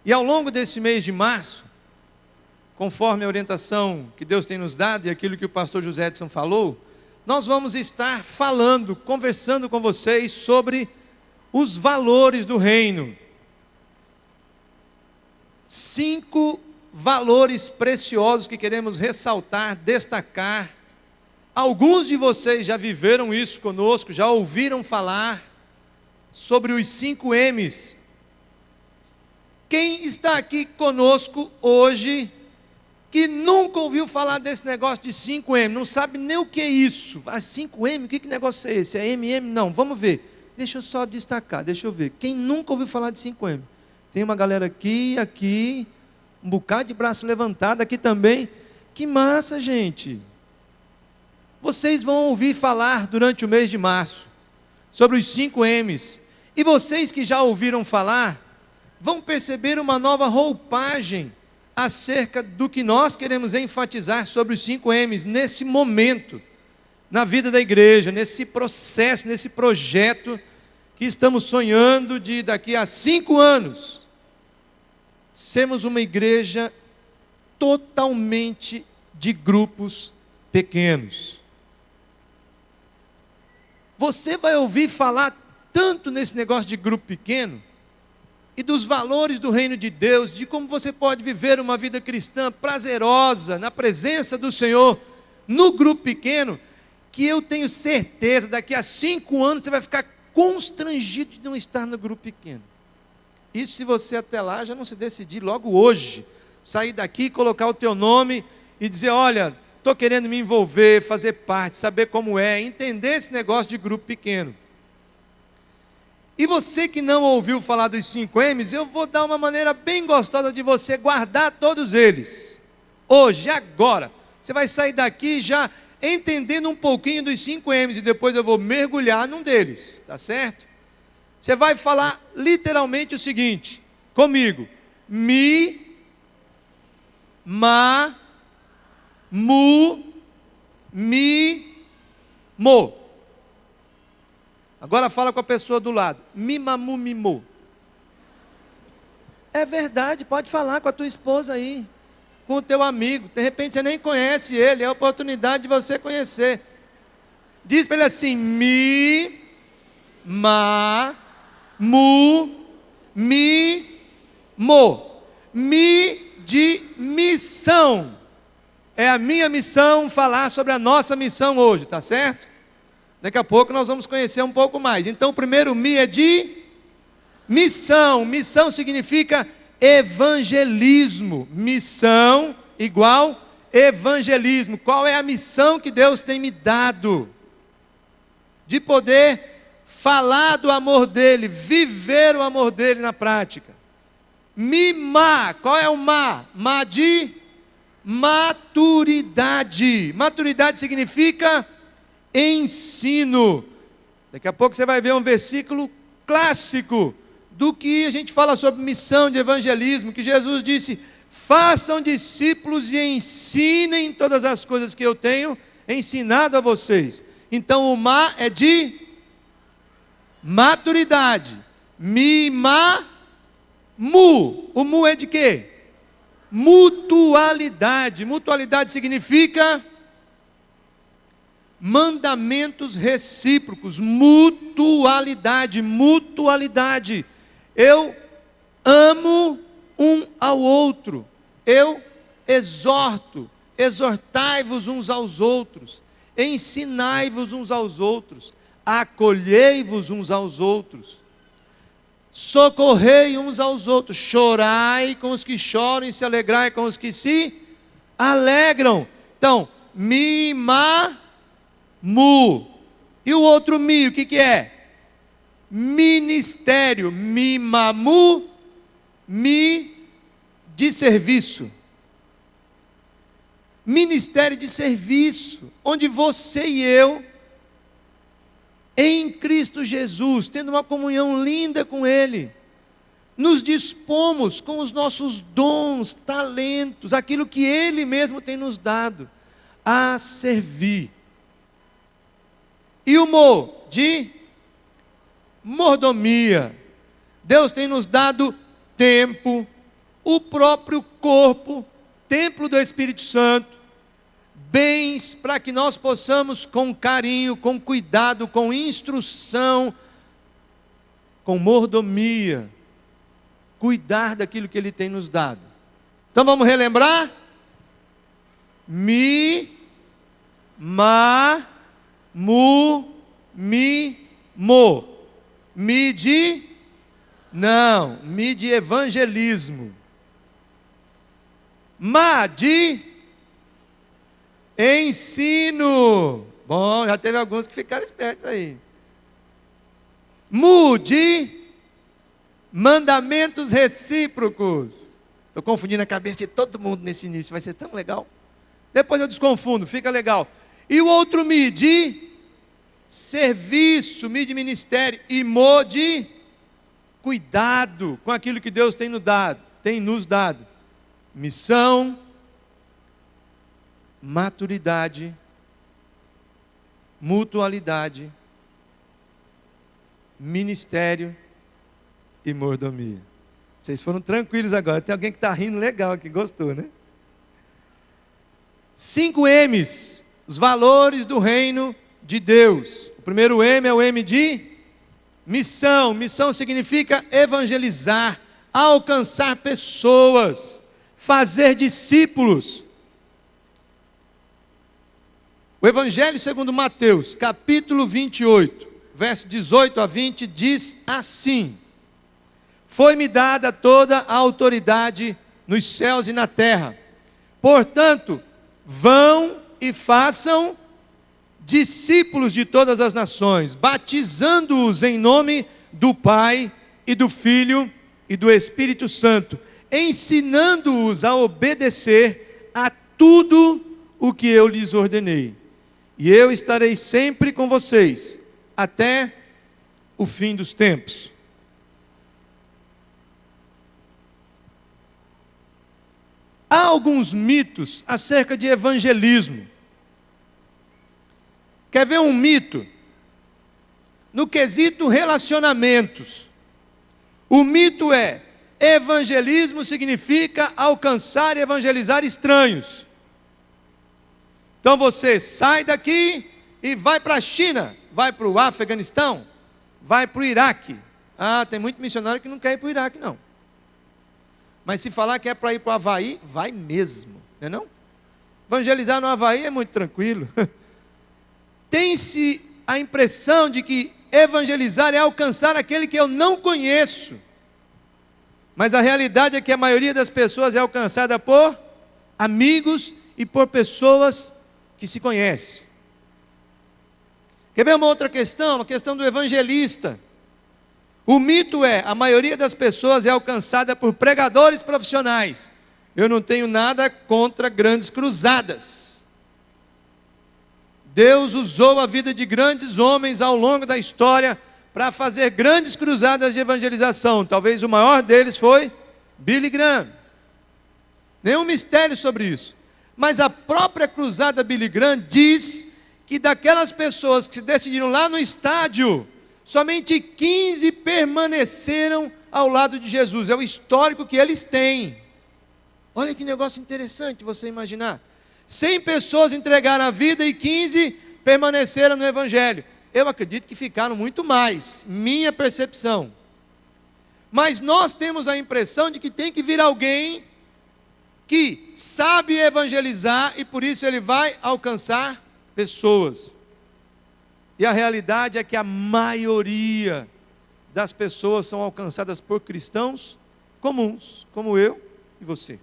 E ao longo desse mês de março, conforme a orientação que Deus tem nos dado e aquilo que o pastor José Edson falou, nós vamos estar falando, conversando com vocês sobre os valores do reino. 5 valores preciosos que queremos ressaltar, destacar. Alguns de vocês já viveram isso conosco, já ouviram falar sobre os 5 M's. Quem está aqui conosco hoje que nunca ouviu falar desse negócio de 5M, não sabe nem o que é isso? 5M, que negócio é esse? É MM? Não, vamos ver. Deixa eu só destacar, deixa eu ver. Quem nunca ouviu falar de 5M? Tem uma galera aqui, um bocado de braço levantado aqui também. Que massa, gente! Vocês vão ouvir falar durante o mês de março sobre os 5M's. E vocês que já ouviram falar, vão perceber uma nova roupagem acerca do que nós queremos enfatizar sobre os 5M's nesse momento, na vida da igreja, nesse processo, nesse projeto que estamos sonhando de daqui a 5 anos, sermos uma igreja totalmente de grupos pequenos. Você vai ouvir falar tanto nesse negócio de grupo pequeno, e dos valores do reino de Deus, de como você pode viver uma vida cristã prazerosa, na presença do Senhor, no grupo pequeno, que eu tenho certeza, daqui a 5 anos você vai ficar constrangido de não estar no grupo pequeno. Isso se você até lá já não se decidir logo hoje, sair daqui, colocar o teu nome e dizer, olha, estou querendo me envolver, fazer parte, saber como é, entender esse negócio de grupo pequeno. E você que não ouviu falar dos 5M's, eu vou dar uma maneira bem gostosa de você guardar todos eles. Hoje, agora. Você vai sair daqui já entendendo um pouquinho dos 5M's e depois eu vou mergulhar num deles, tá certo? Você vai falar literalmente o seguinte, comigo. Mi, ma, mu, mi, mo. Agora fala com a pessoa do lado. Mimamu, mimô. É verdade, pode falar com a tua esposa aí, com o teu amigo. De repente você nem conhece ele, é a oportunidade de você conhecer. Diz para ele assim: mi, ma, mu, mi, mo. Mi de missão. É a minha missão falar sobre a nossa missão hoje, tá certo? Daqui a pouco nós vamos conhecer um pouco mais. Então o primeiro mi é de missão. Missão significa evangelismo. Missão igual evangelismo. Qual é a missão que Deus tem me dado? De poder falar do amor dele, viver o amor dele na prática. Mimar, qual é o ma? Ma de maturidade. Maturidade significa ensino. Daqui a pouco você vai ver um versículo clássico do que a gente fala sobre missão de evangelismo, que Jesus disse: façam discípulos e ensinem todas as coisas que eu tenho ensinado a vocês. Então o ma é de maturidade. Mi, ma, mu. O mu é de quê? Mutualidade. Mutualidade significa mandamentos recíprocos. Mutualidade, mutualidade. Eu amo um ao outro. Eu exorto. Exortai-vos uns aos outros. Ensinai-vos uns aos outros. Acolhei-vos uns aos outros. Socorrei uns aos outros. Chorai com os que choram e se alegrai com os que se alegram. Então, mima, mu. E o outro mi, o que é? Ministério. Mimamu, mi de serviço. Ministério de serviço, onde você e eu, em Cristo Jesus, tendo uma comunhão linda com Ele, nos dispomos com os nossos dons, talentos, aquilo que Ele mesmo tem nos dado, a servir. E o mo, de mordomia. Deus tem nos dado tempo, o próprio corpo, templo do Espírito Santo, bens para que nós possamos, com carinho, com cuidado, com instrução, com mordomia, cuidar daquilo que Ele tem nos dado. Então vamos relembrar? Mi, ma, mu, mi, mo. Mi de? Não, mi de evangelismo. Ma de? Ensino. Bom, já teve alguns que ficaram espertos aí. Mu de? Mandamentos recíprocos. Estou confundindo a cabeça de todo mundo nesse início, vai ser tão legal. Depois eu desconfundo, fica legal. E o outro mi de? Serviço, mi de ministério. E mo de? Cuidado com aquilo que Deus tem nos dado. Missão, maturidade, mutualidade, ministério e mordomia. Vocês foram tranquilos agora. Tem alguém que está rindo legal aqui, gostou, né? 5 M's, os valores do reino de Deus. O primeiro M é o M de missão. Missão significa evangelizar, alcançar pessoas, fazer discípulos. O Evangelho segundo Mateus, capítulo 28, verso 18 a 20, diz assim: foi-me dada toda a autoridade nos céus e na terra. Portanto, vão e façam discípulos de todas as nações, batizando-os em nome do Pai e do Filho e do Espírito Santo, ensinando-os a obedecer a tudo o que eu lhes ordenei. E eu estarei sempre com vocês, até o fim dos tempos. Há alguns mitos acerca de evangelismo. Quer ver um mito? No quesito relacionamentos. O mito é: evangelismo significa alcançar e evangelizar estranhos. Então você sai daqui e vai para a China, vai para o Afeganistão, vai para o Iraque. Ah, tem muito missionário que não quer ir para o Iraque, não. Mas se falar que é para ir para o Havaí, vai mesmo, não é não? Evangelizar no Havaí é muito tranquilo. Tem-se a impressão de que evangelizar é alcançar aquele que eu não conheço. Mas a realidade é que a maioria das pessoas é alcançada por amigos e por pessoas que se conhecem. Quer ver uma outra questão? A questão do evangelista. O mito é: a maioria das pessoas é alcançada por pregadores profissionais. Eu não tenho nada contra grandes cruzadas. Deus usou a vida de grandes homens ao longo da história para fazer grandes cruzadas de evangelização. Talvez o maior deles foi Billy Graham. Nenhum mistério sobre isso. Mas a própria cruzada Billy Graham diz que daquelas pessoas que se decidiram lá no estádio, somente 15 permaneceram ao lado de Jesus. É o histórico que eles têm. Olha que negócio interessante você imaginar. 100 pessoas entregaram a vida e 15 permaneceram no Evangelho. Eu acredito que ficaram muito mais, minha percepção. Mas nós temos a impressão de que tem que vir alguém que sabe evangelizar e por isso ele vai alcançar pessoas. E a realidade é que a maioria das pessoas são alcançadas por cristãos comuns, como eu e você.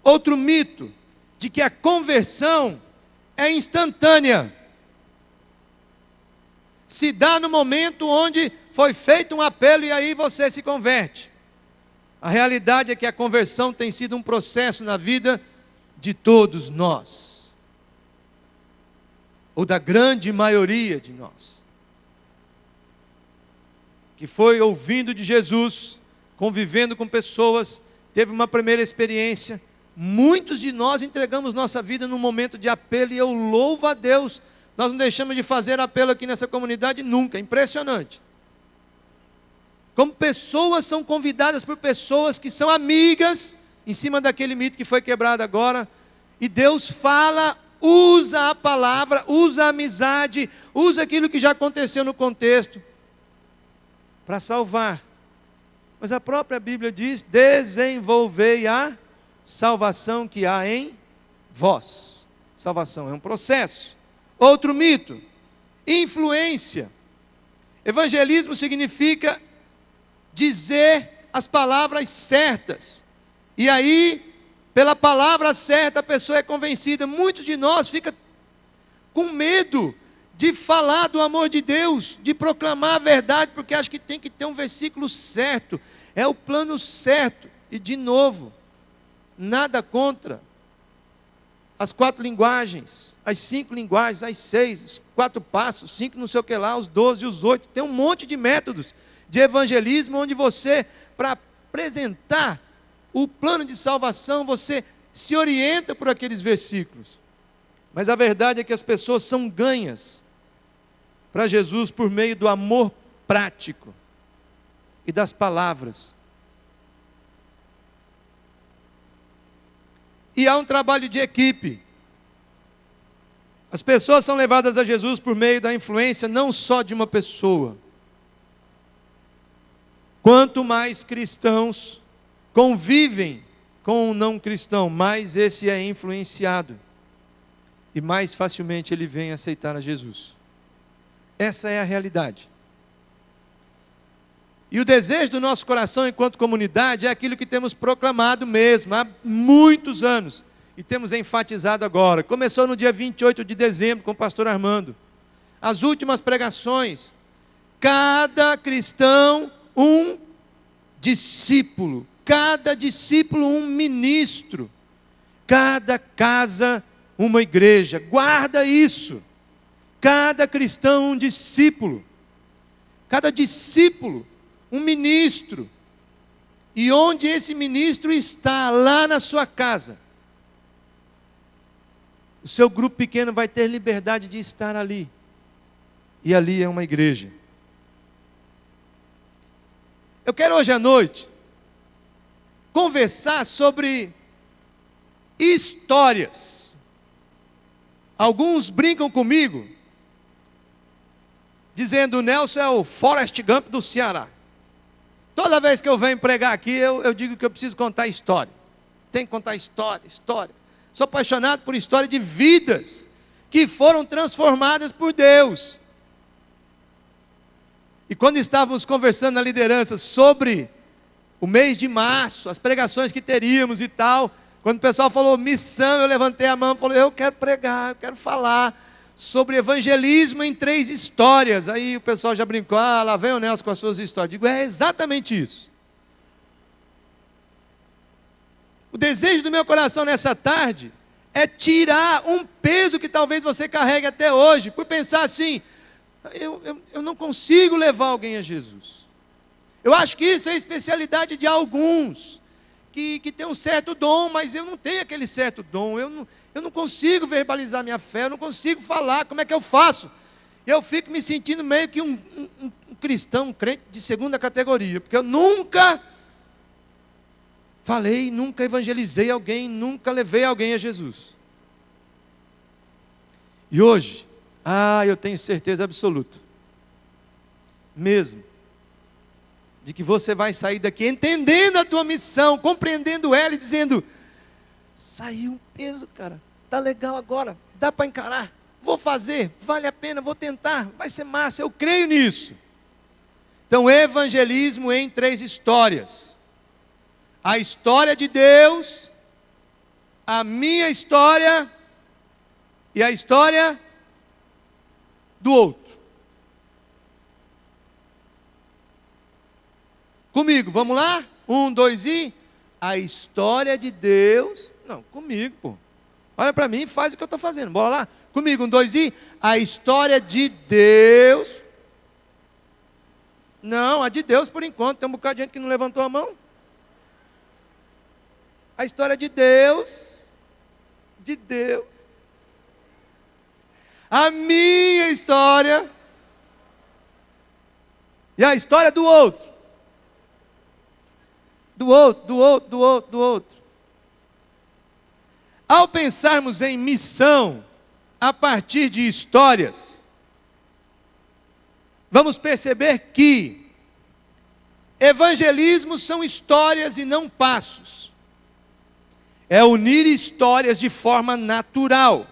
Outro mito de que a conversão é instantânea. Se dá no momento onde foi feito um apelo e aí você se converte. A realidade é que a conversão tem sido um processo na vida de todos nós, ou da grande maioria de nós, que foi ouvindo de Jesus, convivendo com pessoas, teve uma primeira experiência. Muitos de nós entregamos nossa vida num momento de apelo e eu louvo a Deus. Nós não deixamos de fazer apelo aqui nessa comunidade nunca, impressionante. Como pessoas são convidadas por pessoas que são amigas, em cima daquele mito que foi quebrado agora, e Deus fala, usa a palavra, usa a amizade, usa aquilo que já aconteceu no contexto, para salvar. Mas a própria Bíblia diz, desenvolvei a salvação que há em vós. Salvação é um processo. Outro mito, influência. Evangelismo significa dizer as palavras certas. E aí, pela palavra certa, a pessoa é convencida. Muitos de nós ficam com medo de falar do amor de Deus, de proclamar a verdade, porque acha que tem que ter um versículo certo, é o plano certo. E de novo, nada contra as 4 linguagens, as 5 linguagens, as 6, os 4 passos, 5 não sei o que lá, os 12, os 8, tem um monte de métodos de evangelismo, onde você, para apresentar o plano de salvação, você se orienta por aqueles versículos. Mas a verdade é que as pessoas são ganhas para Jesus por meio do amor prático e das palavras. E há um trabalho de equipe. As pessoas são levadas a Jesus por meio da influência não só de uma pessoa. Quanto mais cristãos convivem com um não cristão, mais esse é influenciado. E mais facilmente ele vem aceitar a Jesus. Essa é a realidade. E o desejo do nosso coração enquanto comunidade é aquilo que temos proclamado mesmo, há muitos anos. E temos enfatizado agora. Começou no dia 28 de dezembro com o pastor Armando. As últimas pregações. Cada cristão, um discípulo. Cada discípulo, um ministro. Cada casa, uma igreja. Guarda isso. Cada cristão, um discípulo. Cada discípulo, um ministro. E onde esse ministro está, lá na sua casa, o seu grupo pequeno vai ter liberdade de estar ali. E ali é uma igreja. Eu quero hoje à noite conversar sobre histórias. Alguns brincam comigo, dizendo: o Nelson é o Forrest Gump do Ceará. Toda vez que eu venho pregar aqui, eu digo que eu preciso contar história. Tem que contar história. Sou apaixonado por história de vidas que foram transformadas por Deus. E quando estávamos conversando na liderança sobre o mês de março, as pregações que teríamos e tal, quando o pessoal falou missão, eu levantei a mão e falei: eu quero pregar, eu quero falar sobre evangelismo em 3 histórias. Aí o pessoal já brincou: lá vem o Nelson com as suas histórias. Digo, é exatamente isso. O desejo do meu coração nessa tarde é tirar um peso que talvez você carregue até hoje, por pensar assim: eu não consigo levar alguém a Jesus. Eu acho que isso é a especialidade de alguns, que tem um certo dom, mas eu não tenho aquele certo dom, eu não consigo verbalizar minha fé, eu não consigo falar, como é que eu faço? Eu fico me sentindo meio que um cristão, um crente de 2ª categoria, porque eu nunca falei, nunca evangelizei alguém, nunca levei alguém a Jesus. E hoje, eu tenho certeza absoluta, mesmo, de que você vai sair daqui entendendo a tua missão, compreendendo ela e dizendo: saiu um peso, cara, tá legal agora, dá para encarar, vou fazer, vale a pena, vou tentar, vai ser massa, eu creio nisso. Então, evangelismo em 3 histórias. A história de Deus, a minha história e a história do outro. Comigo, vamos lá? 1, 2 e... A história de Deus... Não, comigo, pô. Olha para mim e faz o que eu estou fazendo. Bora lá? Comigo, 1, 2 e... A história de Deus... Não, a de Deus por enquanto. Tem um bocado de gente que não levantou a mão. A história de Deus... De Deus... A minha história... E a história do outro. do outro, do outro, do outro, do outro. Ao pensarmos em missão a partir de histórias, vamos perceber que evangelismo são histórias e não passos. É unir histórias de forma natural.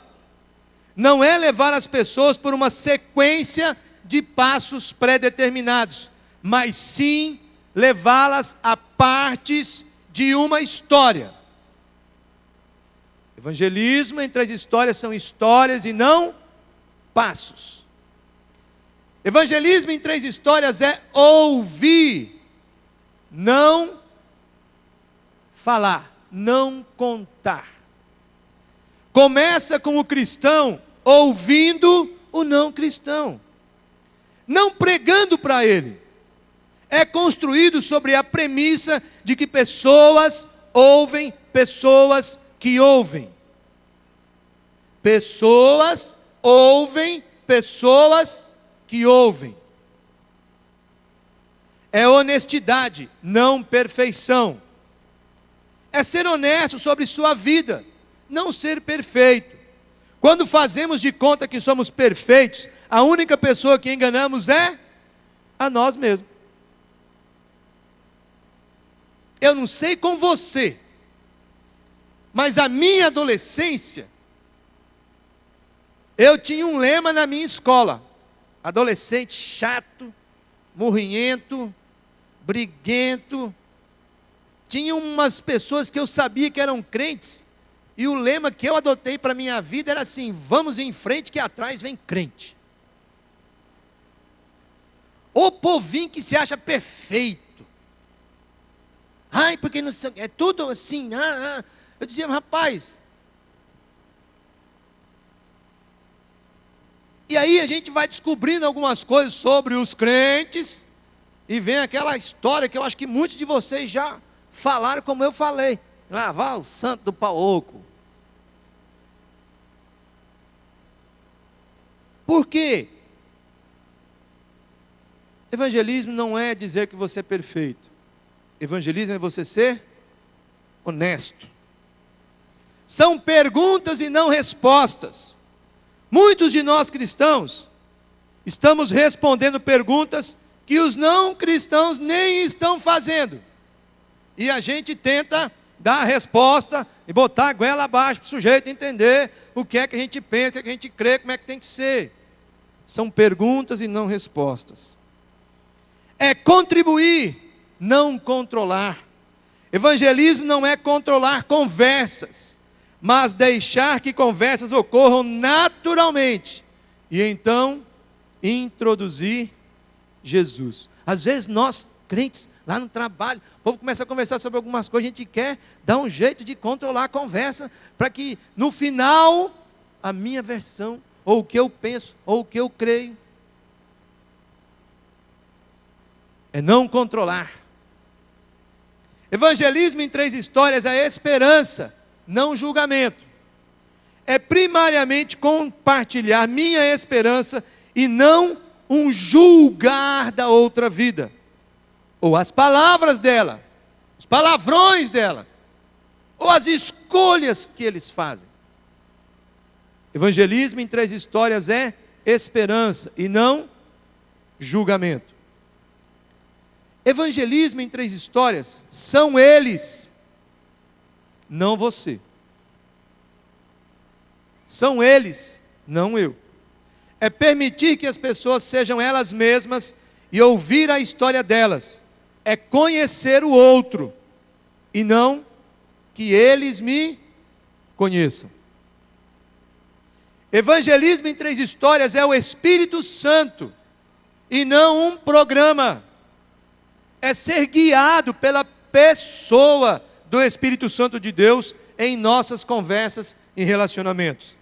Não é levar as pessoas por uma sequência de passos pré-determinados, mas sim levá-las a partes de uma história. Evangelismo entre as histórias são histórias e não passos. Evangelismo em 3 histórias é ouvir, não falar, não contar. Começa com o cristão ouvindo o não cristão, não pregando para ele. É construído sobre a premissa de que pessoas ouvem pessoas que ouvem. Pessoas ouvem pessoas que ouvem. É honestidade, não perfeição. É ser honesto sobre sua vida, não ser perfeito. Quando fazemos de conta que somos perfeitos, a única pessoa que enganamos é a nós mesmos. Eu não sei com você, mas a minha adolescência, eu tinha um lema na minha escola: adolescente chato, murrinhento, briguento. Tinha umas pessoas que eu sabia que eram crentes, e o lema que eu adotei para a minha vida era assim: vamos em frente que atrás vem crente. O povinho que se acha perfeito. Ai, porque não sei, é tudo assim. Eu dizia, rapaz. E aí a gente vai descobrindo algumas coisas sobre os crentes, e vem aquela história que eu acho que muitos de vocês já falaram como eu falei. Lavar o santo do pau oco. Por quê? Evangelismo não é dizer que você é perfeito. Evangelismo é você ser honesto. São perguntas e não respostas. Muitos de nós cristãos estamos respondendo perguntas que os não cristãos nem estão fazendo. E a gente tenta dar a resposta e botar a goela abaixo para o sujeito entender o que é que a gente pensa, o que é que a gente crê, como é que tem que ser. São perguntas e não respostas. É contribuir, não controlar. Evangelismo não é controlar conversas, mas deixar que conversas ocorram naturalmente, e então introduzir Jesus. Às vezes nós, crentes, lá no trabalho, o povo começa a conversar sobre algumas coisas, a gente quer dar um jeito de controlar a conversa, para que no final, a minha versão, ou o que eu penso, ou o que eu creio, é não controlar. Evangelismo em 3 histórias é esperança, não julgamento. É primariamente compartilhar minha esperança e não um julgar da outra vida, ou as palavras dela, os palavrões dela, ou as escolhas que eles fazem. Evangelismo em 3 histórias é esperança e não julgamento. Evangelismo em 3 histórias são eles, não você. São eles, não eu. É permitir que as pessoas sejam elas mesmas e ouvir a história delas. É conhecer o outro e não que eles me conheçam. Evangelismo em 3 histórias é o Espírito Santo e não um programa. É ser guiado pela pessoa do Espírito Santo de Deus em nossas conversas e relacionamentos.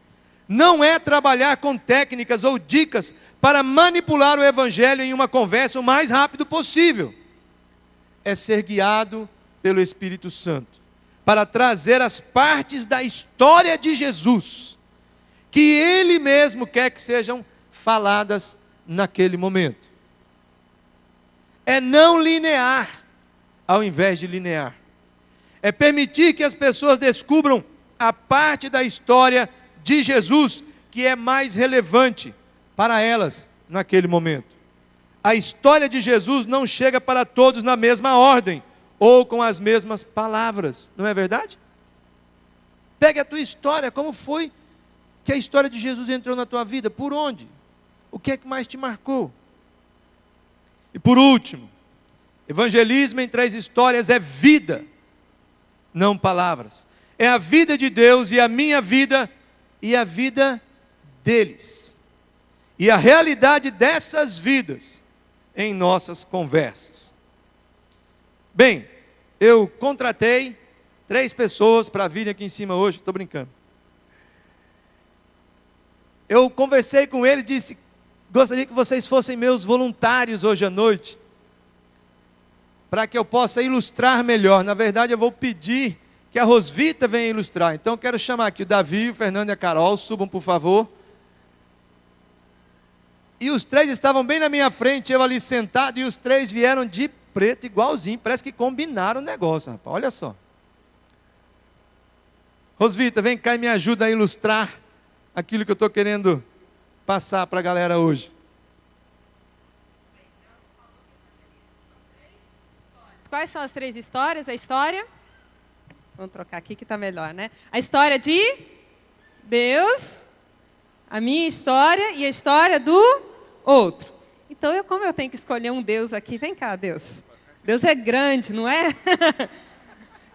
Não é trabalhar com técnicas ou dicas para manipular o Evangelho em uma conversa o mais rápido possível. É ser guiado pelo Espírito Santo para trazer as partes da história de Jesus que Ele mesmo quer que sejam faladas naquele momento. É não linear, ao invés de linear. É permitir que as pessoas descubram a parte da história de Jesus que é mais relevante para elas naquele momento. A história de Jesus não chega para todos na mesma ordem ou com as mesmas palavras, não é verdade? Pegue a tua história, como foi que a história de Jesus entrou na tua vida? Por onde? O que é que mais te marcou? E por último, evangelismo em 3 histórias é vida, não palavras. É a vida de Deus e a minha vida e a vida deles. E a realidade dessas vidas em nossas conversas. Bem, eu contratei 3 pessoas para virem aqui em cima hoje, estou brincando. Eu conversei com eles e disse, gostaria que vocês fossem meus voluntários hoje à noite, para que eu possa ilustrar melhor. Na verdade, eu vou pedir que a Rosvita venha ilustrar. Então, eu quero chamar aqui o Davi, o Fernando e a Carol, subam por favor. E os 3 estavam bem na minha frente, eu ali sentado, e os 3 vieram de preto igualzinho, parece que combinaram o negócio, rapaz, olha só. Rosvita, vem cá e me ajuda a ilustrar aquilo que eu estou querendo passar para a galera hoje. Quais são as 3 histórias? A história, vamos trocar aqui que está melhor, né? A história de Deus, a minha história e a história do outro. Então, como eu tenho que escolher um Deus aqui, vem cá, Deus. Deus é grande, não é?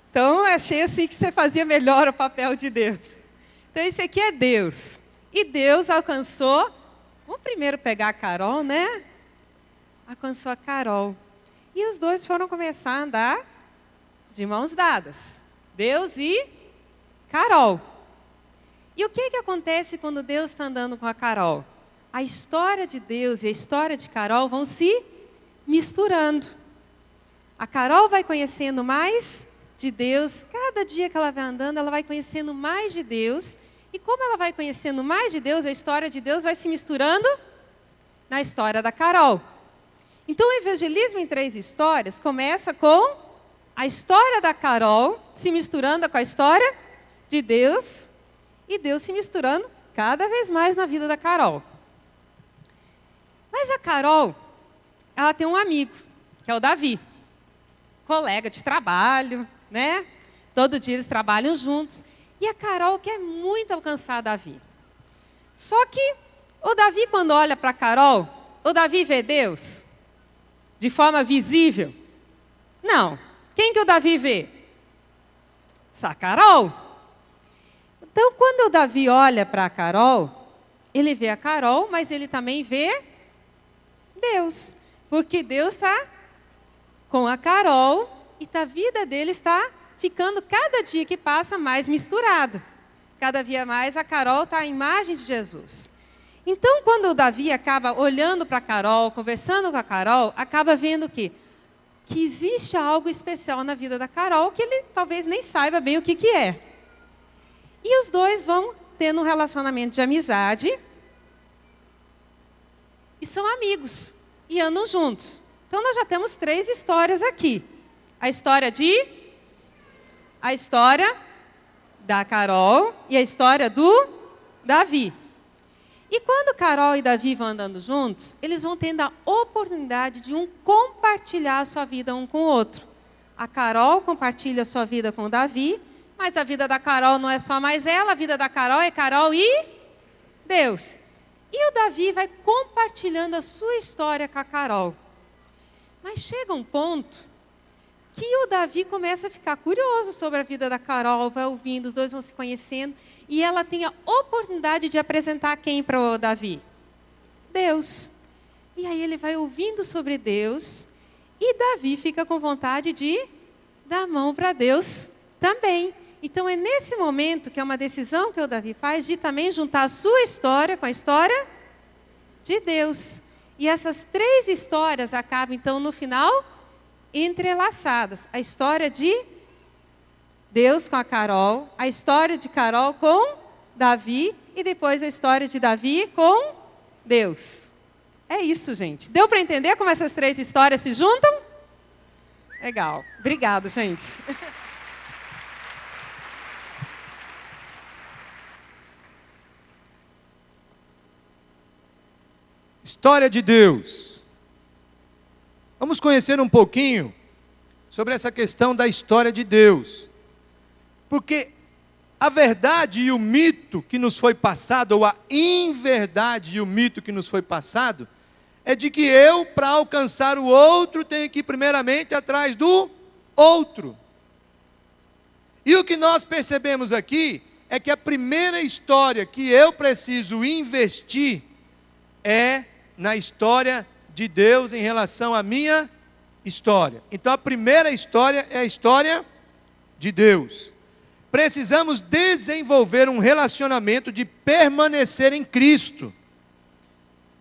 Então, eu achei assim que você fazia melhor o papel de Deus. Então, esse aqui é Deus. E Deus alcançou, vamos primeiro pegar a Carol, né? Alcançou a Carol. E os 2 foram começar a andar de mãos dadas. Deus e Carol. E o que acontece quando Deus está andando com a Carol? A história de Deus e a história de Carol vão se misturando. A Carol vai conhecendo mais de Deus. Cada dia que ela vai andando, ela vai conhecendo mais de Deus. E como ela vai conhecendo mais de Deus, a história de Deus vai se misturando na história da Carol. Então, o evangelismo em 3 histórias começa com a história da Carol se misturando com a história de Deus e Deus se misturando cada vez mais na vida da Carol. Mas a Carol, ela tem um amigo, que é o Davi, colega de trabalho, né? Todo dia eles trabalham juntos. E a Carol quer muito alcançar Davi. Só que o Davi, quando olha para a Carol, o Davi vê Deus de forma visível? Não. Quem que o Davi vê? Só a Carol. Então, quando o Davi olha para a Carol, ele vê a Carol, mas ele também vê Deus. Porque Deus está com a Carol e a vida dele está ficando cada dia que passa mais misturada. Cada dia mais a Carol está a imagem de Jesus. Então, quando o Davi acaba olhando para a Carol, conversando com a Carol, acaba vendo o quê? Que existe algo especial na vida da Carol que ele talvez nem saiba bem o que é. E os 2 vão tendo um relacionamento de amizade e são amigos e andam juntos. Então, nós já temos 3 histórias aqui. A história da Carol e a história do Davi. E quando Carol e Davi vão andando juntos, eles vão tendo a oportunidade de compartilhar a sua vida um com o outro. A Carol compartilha a sua vida com o Davi, mas a vida da Carol não é só mais ela, a vida da Carol é Carol e Deus. E o Davi vai compartilhando a sua história com a Carol. Mas chega um ponto que o Davi começa a ficar curioso sobre a vida da Carol, vai ouvindo, os 2 vão se conhecendo, e ela tem a oportunidade de apresentar quem para o Davi? Deus. E aí ele vai ouvindo sobre Deus, e Davi fica com vontade de dar a mão para Deus também. Então é nesse momento que é uma decisão que o Davi faz de também juntar a sua história com a história de Deus. E essas 3 histórias acabam então no final entrelaçadas. A história de Deus com a Carol, a história de Carol com Davi e depois a história de Davi com Deus. É isso, gente. Deu para entender como essas 3 histórias se juntam? Legal. Obrigado, gente. história de Deus. Vamos conhecer um pouquinho sobre essa questão da história de Deus. Porque a verdade e o mito que nos foi passado, ou a inverdade e o mito que nos foi passado, é de que eu, para alcançar o outro, tenho que ir primeiramente atrás do outro. E o que nós percebemos aqui é que a primeira história que eu preciso investir é na história de Deus em relação à minha história. Então a primeira história é a história de Deus. Precisamos desenvolver um relacionamento de permanecer em Cristo.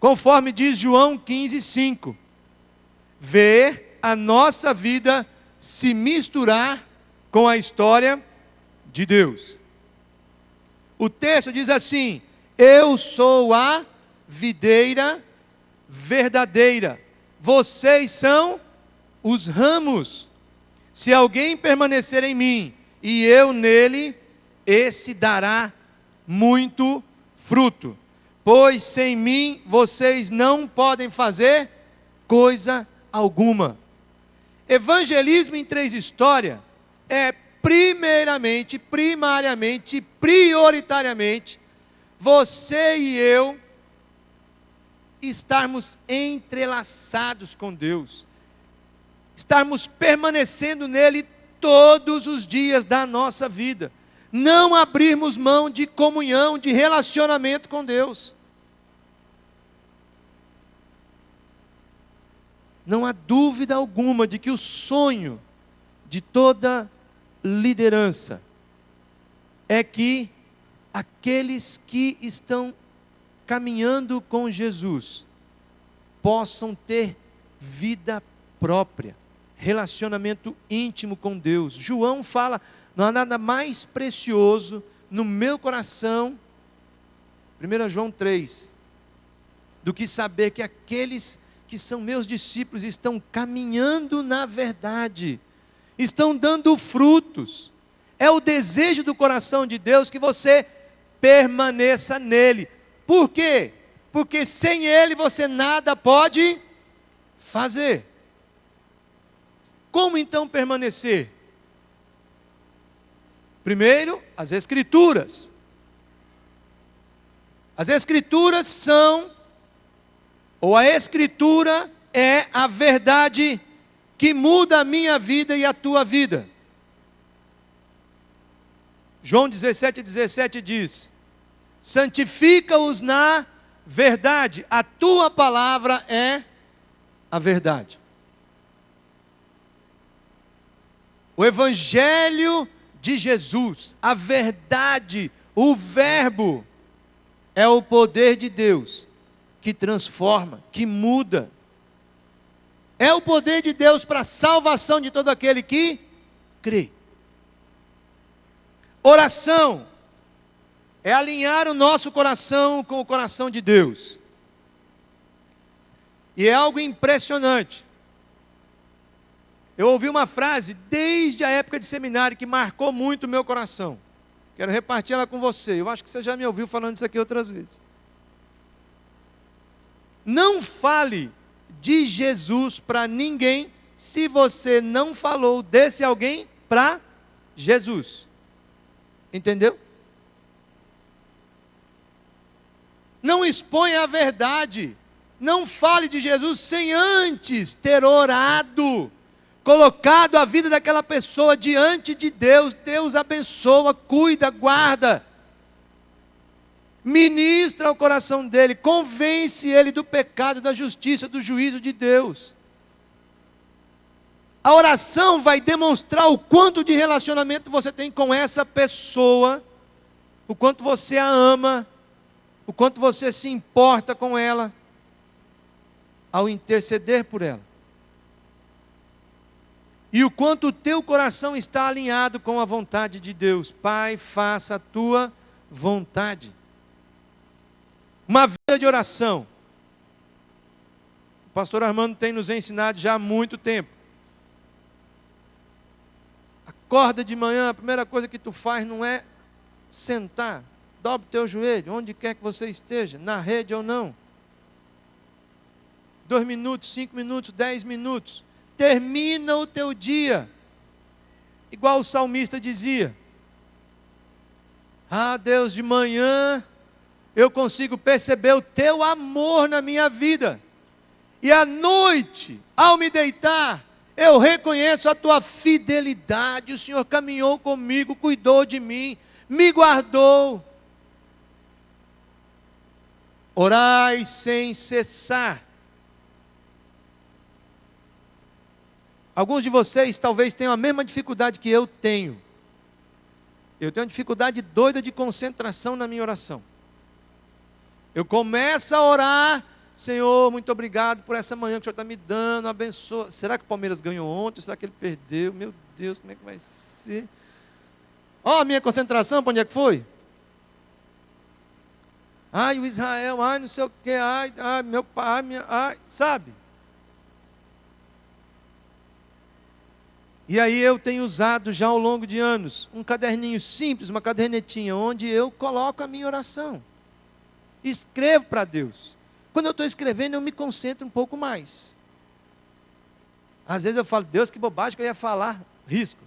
Conforme diz João 15:5. Ver a nossa vida se misturar com a história de Deus. O texto diz assim: eu sou a videira verdadeira, vocês são os ramos. Se alguém permanecer em mim e eu nele, esse dará muito fruto. Pois sem mim vocês não podem fazer coisa alguma. Evangelismo em 3 histórias é primariamente, prioritariamente, você e eu estarmos entrelaçados com Deus, estarmos permanecendo nele todos os dias da nossa vida, não abrirmos mão de comunhão, de relacionamento com Deus. Não há dúvida alguma de que o sonho de toda liderança é que aqueles que estão caminhando com Jesus possam ter vida própria, relacionamento íntimo com Deus. João fala: não há nada mais precioso no meu coração, 1 João 3, do que saber que aqueles que são meus discípulos estão caminhando na verdade, estão dando frutos. É o desejo do coração de Deus que você permaneça nele. Por quê? Porque sem ele você nada pode fazer. Como então permanecer? Primeiro, as Escrituras. As Escrituras são, ou a Escritura é a verdade que muda a minha vida e a tua vida. João 17:17 diz: santifica-os na verdade, a tua palavra é a verdade. O Evangelho de Jesus, a verdade, o Verbo, é o poder de Deus que transforma, que muda. É o poder de Deus para a salvação de todo aquele que crê. Oração é alinhar o nosso coração com o coração de Deus. E é algo impressionante. Eu ouvi uma frase desde a época de seminário que marcou muito o meu coração. Quero repartir ela com você. Eu acho que você já me ouviu falando isso aqui outras vezes. Não fale de Jesus para ninguém se você não falou desse alguém para Jesus. Entendeu? Não exponha a verdade. Não fale de Jesus sem antes ter orado, colocado a vida daquela pessoa diante de Deus. Deus abençoa, cuida, guarda, ministra ao coração dele, convence ele do pecado, da justiça, do juízo de Deus. A oração vai demonstrar o quanto de relacionamento você tem com essa pessoa, o quanto você a ama, o quanto você se importa com ela, ao interceder por ela. E o quanto o teu coração está alinhado com a vontade de Deus. Pai, faça a tua vontade. Uma vida de oração. O pastor Armando tem nos ensinado já há muito tempo. Acorda de manhã, a primeira coisa que tu faz não é sentar. Dobra o teu joelho, onde quer que você esteja, na rede ou não. 2 minutos, 5 minutos, 10 minutos. Termina o teu dia. Igual o salmista dizia. Ah, Deus, de manhã eu consigo perceber o teu amor na minha vida. E à noite, ao me deitar, eu reconheço a tua fidelidade. O Senhor caminhou comigo, cuidou de mim, me guardou. Orai sem cessar. Alguns de vocês talvez tenham a mesma dificuldade que eu tenho. Eu tenho uma dificuldade doida de concentração na minha oração. Eu começo a orar, Senhor, muito obrigado por essa manhã que o Senhor está me dando, abençoa. Será que o Palmeiras ganhou ontem? Será que ele perdeu? Meu Deus, como é que vai ser? Ó, a minha concentração, para onde é que foi? Ai, o Israel, ai, não sei o quê, ai, meu pai, ai, sabe? E aí eu tenho usado já ao longo de anos um caderninho simples, uma cadernetinha, onde eu coloco a minha oração. Escrevo para Deus. Quando eu estou escrevendo, eu me concentro um pouco mais. Às vezes eu falo, Deus, que bobagem que eu ia falar, risco.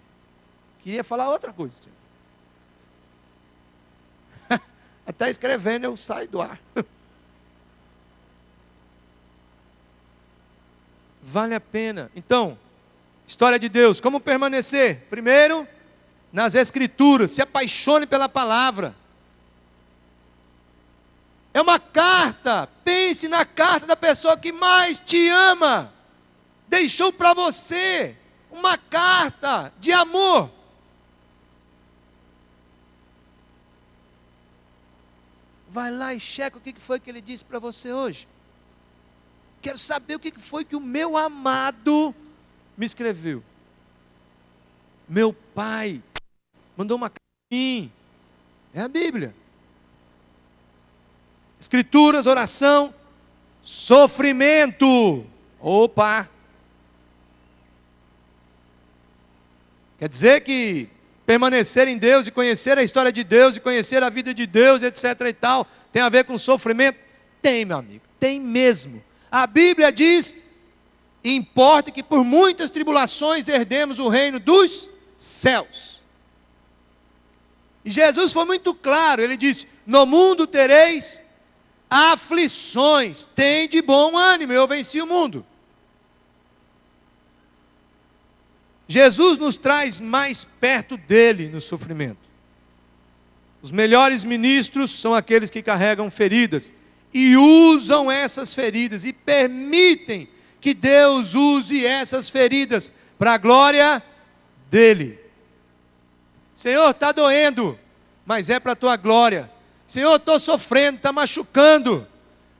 Queria falar outra coisa. Até escrevendo eu saio do ar. Vale a pena. Então, história de Deus, como permanecer? Primeiro, nas Escrituras, se apaixone pela palavra. É uma carta, pense na carta da pessoa que mais te ama. Deixou para você uma carta de amor. Vai lá e checa o que foi que ele disse para você hoje. Quero saber o que foi que o meu amado me escreveu. Meu pai mandou uma carta para mim. É a Bíblia. Escrituras, oração, sofrimento. Opa! Quer dizer que permanecer em Deus e conhecer a história de Deus e conhecer a vida de Deus, etc. e tal, tem a ver com sofrimento? Tem, meu amigo, tem mesmo. A Bíblia diz: importa que por muitas tribulações herdemos o reino dos céus. E Jesus foi muito claro, ele disse: no mundo tereis aflições, tem de bom ânimo, eu venci o mundo. Jesus nos traz mais perto dele no sofrimento. Os melhores ministros são aqueles que carregam feridas e usam essas feridas e permitem que Deus use essas feridas para a glória dele. Senhor, está doendo, mas é para a tua glória. Senhor, estou sofrendo, está machucando,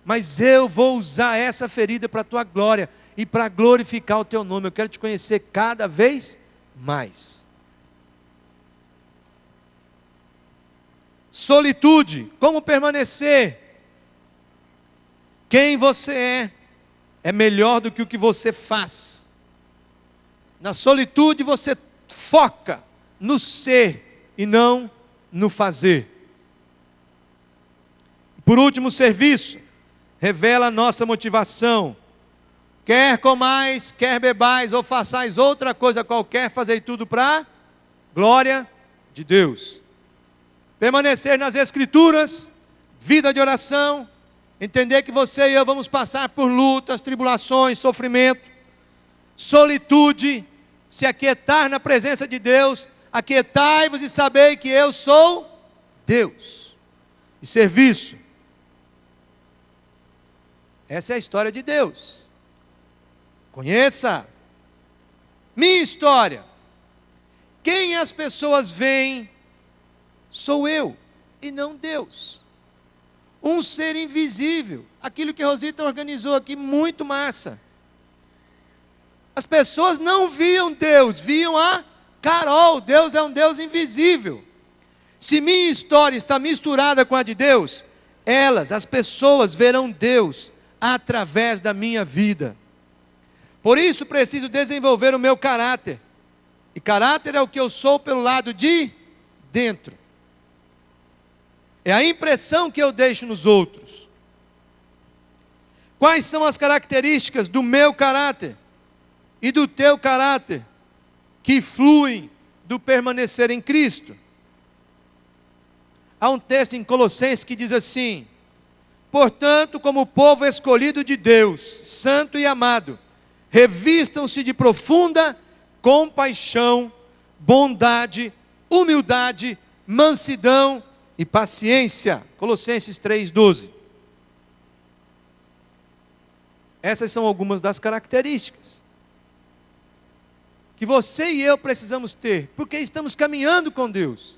mas eu vou usar essa ferida para a tua glória e para glorificar o teu nome. Eu quero te conhecer cada vez mais. Solitude, como permanecer? Quem você é melhor do que o que você faz. Na solitude você foca no ser e não no fazer. Por último, o serviço revela a nossa motivação. Quer comais, quer bebais, ou façais outra coisa qualquer, fazei tudo para glória de Deus. Permanecer nas Escrituras, vida de oração, entender que você e eu vamos passar por lutas, tribulações, sofrimento, solitude, se aquietar na presença de Deus, aquietai-vos e sabei que eu sou Deus. E serviço. Essa é a história de Deus. Conheça minha história. Quem as pessoas veem sou eu e não Deus. Um ser invisível. Aquilo que a Rosita organizou aqui, muito massa. As pessoas não viam Deus, viam a Carol. Deus é um Deus invisível. Se minha história está misturada com a de Deus, as pessoas verão Deus através da minha vida. Por isso preciso desenvolver o meu caráter. E caráter é o que eu sou pelo lado de dentro. É a impressão que eu deixo nos outros. Quais são as características do meu caráter e do teu caráter que fluem do permanecer em Cristo? Há um texto em Colossenses que diz assim: portanto, como povo escolhido de Deus, santo e amado, revistam-se de profunda compaixão, bondade, humildade, mansidão e paciência. Colossenses 3,12. Essas são algumas das características que você e eu precisamos ter, porque estamos caminhando com Deus.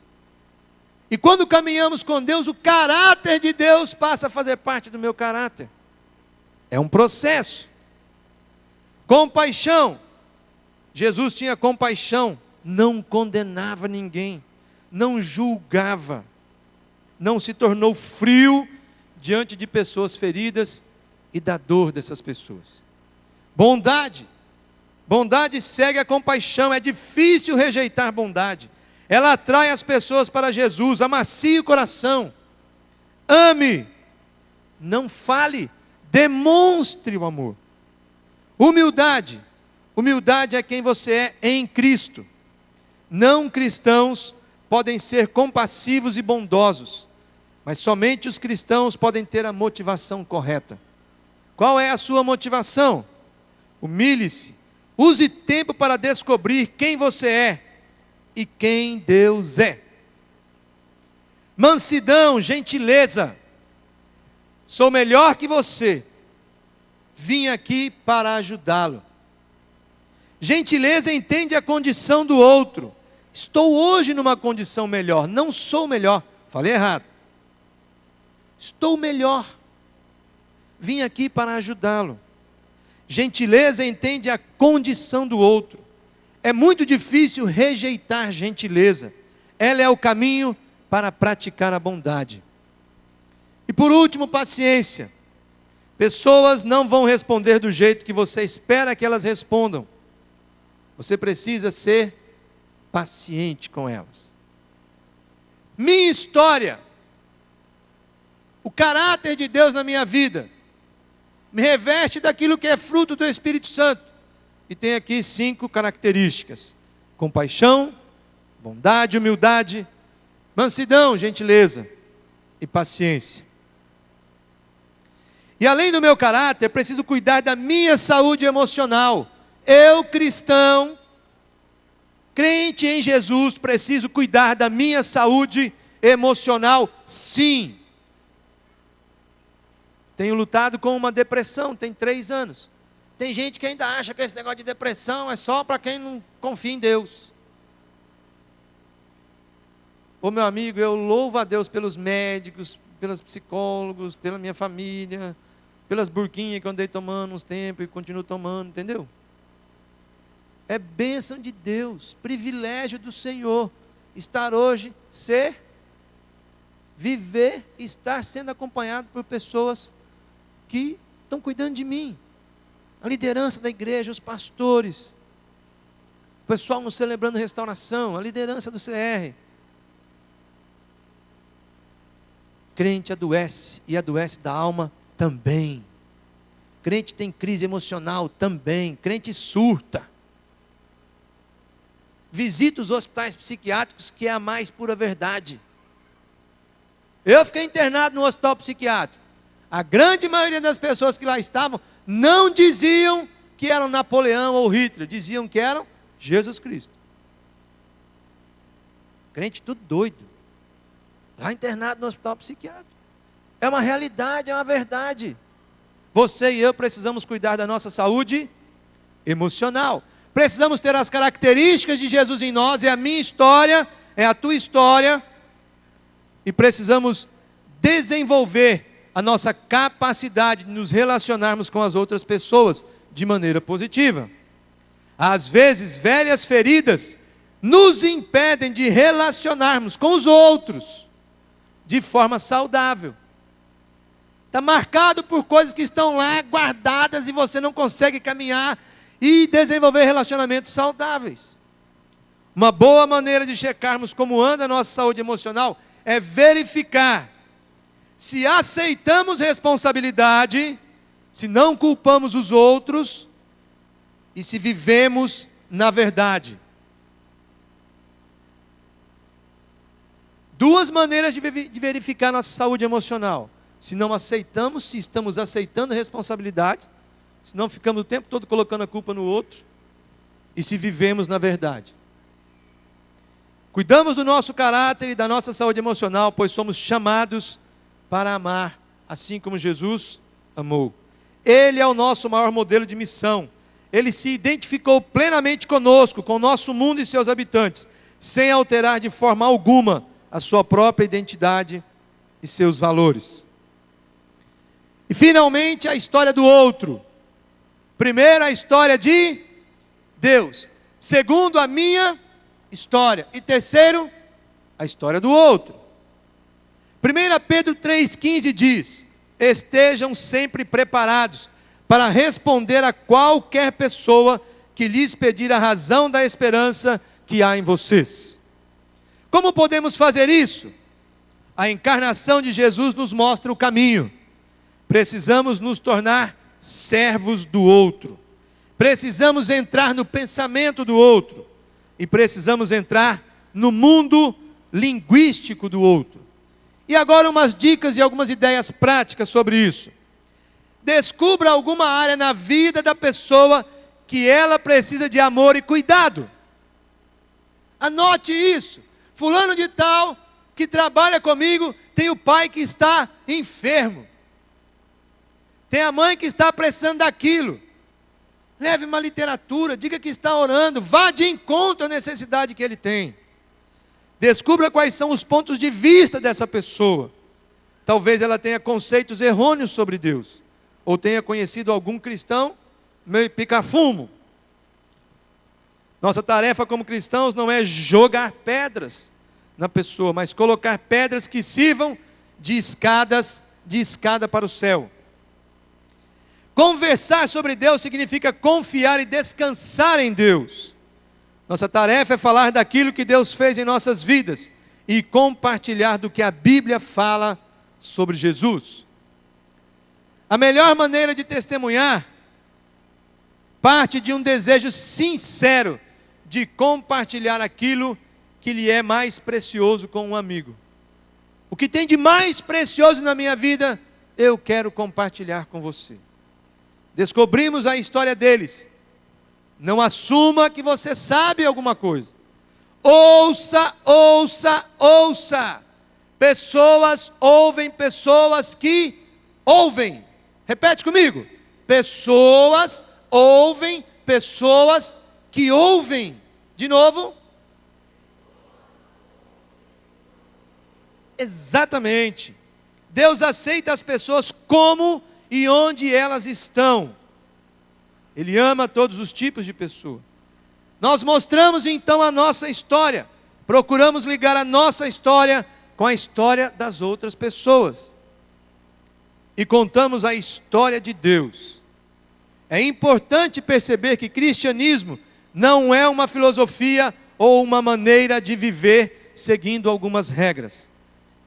E quando caminhamos com Deus, o caráter de Deus passa a fazer parte do meu caráter. É um processo. Compaixão. Jesus tinha compaixão, não condenava ninguém, não julgava, não se tornou frio diante de pessoas feridas e da dor dessas pessoas. Bondade. Bondade segue a compaixão. É difícil rejeitar bondade. Ela atrai as pessoas para Jesus. Amacie o coração. Ame. Não fale. Demonstre o amor. Humildade. Humildade é quem você é em Cristo. Não cristãos podem ser compassivos e bondosos, mas somente os cristãos podem ter a motivação correta. Qual é a sua motivação? Humilhe-se. Use tempo para descobrir quem você é e quem Deus é. Mansidão, gentileza. Sou melhor que você. Vim aqui para ajudá-lo. Gentileza entende a condição do outro. Estou hoje numa condição melhor. Não sou melhor. Falei errado. Estou melhor. Vim aqui para ajudá-lo. Gentileza entende a condição do outro. É muito difícil rejeitar gentileza. Ela é o caminho para praticar a bondade. E por último, paciência. Pessoas não vão responder do jeito que você espera que elas respondam. Você precisa ser paciente com elas. Minha história, o caráter de Deus na minha vida, me reveste daquilo que é fruto do Espírito Santo. E tem aqui 5 características: compaixão, bondade, humildade, mansidão, gentileza e paciência. E além do meu caráter, preciso cuidar da minha saúde emocional. Eu, cristão, crente em Jesus, preciso cuidar da minha saúde emocional, sim. Tenho lutado com uma depressão, tem 3 anos. Tem gente que ainda acha que esse negócio de depressão é só para quem não confia em Deus. Ô meu amigo, eu louvo a Deus pelos médicos, pelos psicólogos, pela minha família, pelas burquinhas que eu andei tomando uns tempos e continuo tomando, entendeu? É bênção de Deus, privilégio do Senhor, estar hoje, viver e estar sendo acompanhado por pessoas que estão cuidando de mim. A liderança da igreja, os pastores, o pessoal no Celebrando Restauração, a liderança do CR. Crente adoece, e adoece da alma também. Crente tem crise emocional também. Crente surta. Visita os hospitais psiquiátricos, que é a mais pura verdade. Eu fiquei internado no hospital psiquiátrico. A grande maioria das pessoas que lá estavam não diziam que eram Napoleão ou Hitler, diziam que eram Jesus Cristo. Crente tudo doido. Lá internado no hospital psiquiátrico. É uma realidade, é uma verdade. Você e eu precisamos cuidar da nossa saúde emocional. Precisamos ter as características de Jesus em nós. É a minha história, é a tua história. E precisamos desenvolver a nossa capacidade de nos relacionarmos com as outras pessoas de maneira positiva. Às vezes, velhas feridas nos impedem de relacionarmos com os outros de forma saudável. Está marcado por coisas que estão lá guardadas e você não consegue caminhar e desenvolver relacionamentos saudáveis. Uma boa maneira de checarmos como anda a nossa saúde emocional é verificar se aceitamos responsabilidade se não culpamos os outros e se vivemos na verdade. Duas maneiras de verificar nossa saúde emocional: se não aceitamos, se estamos aceitando responsabilidades, se não ficamos o tempo todo colocando a culpa no outro, e se vivemos na verdade. Cuidamos do nosso caráter e da nossa saúde emocional, pois somos chamados para amar, assim como Jesus amou. Ele é o nosso maior modelo de missão. Ele se identificou plenamente conosco, com o nosso mundo e seus habitantes, sem alterar de forma alguma a sua própria identidade e seus valores. E finalmente a história do outro. Primeiro, a história de Deus. Segundo, a minha história. E terceiro, a história do outro. 1 Pedro 3,15 diz: estejam sempre preparados para responder a qualquer pessoa que lhes pedir a razão da esperança que há em vocês. Como podemos fazer isso? A encarnação de Jesus nos mostra o caminho. Precisamos nos tornar servos do outro. Precisamos entrar no pensamento do outro. E precisamos entrar no mundo linguístico do outro. E agora umas dicas e algumas ideias práticas sobre isso. Descubra alguma área na vida da pessoa que ela precisa de amor e cuidado. Anote isso. Fulano de tal, que trabalha comigo, tem o pai que está enfermo. Tem a mãe que está precisando daquilo. Leve uma literatura, diga que está orando, vá de encontro à necessidade que ele tem. Descubra quais são os pontos de vista dessa pessoa. Talvez ela tenha conceitos errôneos sobre Deus, ou tenha conhecido algum cristão meio pica-fumo. Nossa tarefa como cristãos não é jogar pedras na pessoa, mas colocar pedras que sirvam de escada para o céu. Conversar sobre Deus significa confiar e descansar em Deus. Nossa tarefa é falar daquilo que Deus fez em nossas vidas e compartilhar do que a Bíblia fala sobre Jesus. A melhor maneira de testemunhar parte de um desejo sincero de compartilhar aquilo que lhe é mais precioso com um amigo. O que tem de mais precioso na minha vida, eu quero compartilhar com você. Descobrimos a história deles. Não assuma que você sabe alguma coisa. Ouça, ouça, ouça. Pessoas ouvem pessoas que ouvem. Repete comigo. Pessoas ouvem pessoas que ouvem. De novo. Exatamente. Deus aceita as pessoas como e onde elas estão. Ele ama todos os tipos de pessoa. Nós mostramos então a nossa história. Procuramos ligar a nossa história com a história das outras pessoas. E contamos a história de Deus. É importante perceber que cristianismo não é uma filosofia ou uma maneira de viver seguindo algumas regras.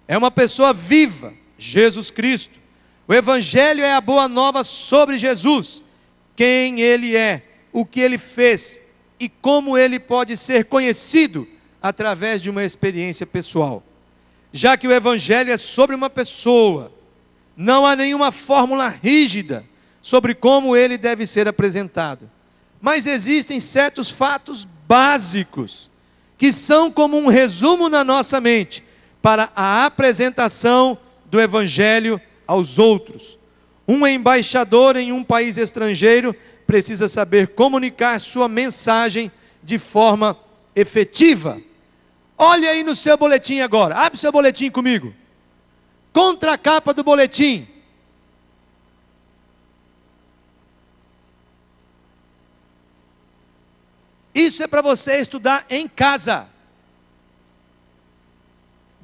É uma pessoa viva, Jesus Cristo. O Evangelho é a boa nova sobre Jesus, quem Ele é, o que Ele fez e como Ele pode ser conhecido através de uma experiência pessoal. Já que o Evangelho é sobre uma pessoa, não há nenhuma fórmula rígida sobre como Ele deve ser apresentado. Mas existem certos fatos básicos, que são como um resumo na nossa mente, para a apresentação do Evangelho aos outros. Um embaixador em um país estrangeiro precisa saber comunicar sua mensagem de forma efetiva. Olha aí no seu boletim agora, abre seu boletim comigo. Contracapa do boletim. Isso é para você estudar em casa.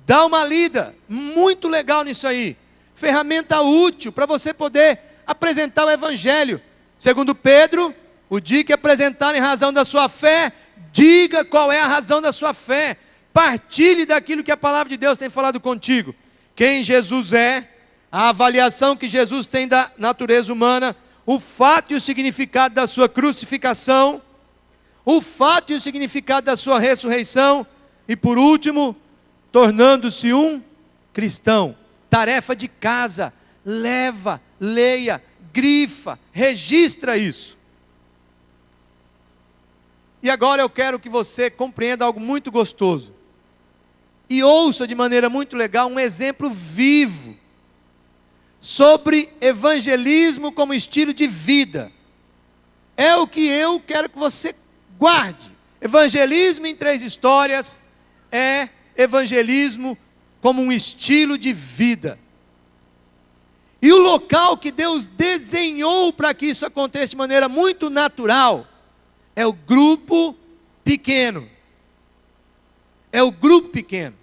Dá uma lida, muito legal nisso aí. Ferramenta útil para você poder apresentar o Evangelho. Segundo Pedro, o dia que apresentarem razão da sua fé, diga qual é a razão da sua fé. Partilhe daquilo que a palavra de Deus tem falado contigo. Quem Jesus é, a avaliação que Jesus tem da natureza humana, o fato e o significado da sua crucificação, o fato e o significado da sua ressurreição, e por último, tornando-se um cristão. Tarefa de casa, leva, leia, grifa, registra isso. E agora eu quero que você compreenda algo muito gostoso. E ouça de maneira muito legal um exemplo vivo sobre evangelismo como estilo de vida. É o que eu quero que você guarde. Evangelismo em 3 histórias é evangelismo como um estilo de vida. E o local que Deus desenhou para que isso aconteça de maneira muito natural é o grupo pequeno. É o grupo pequeno.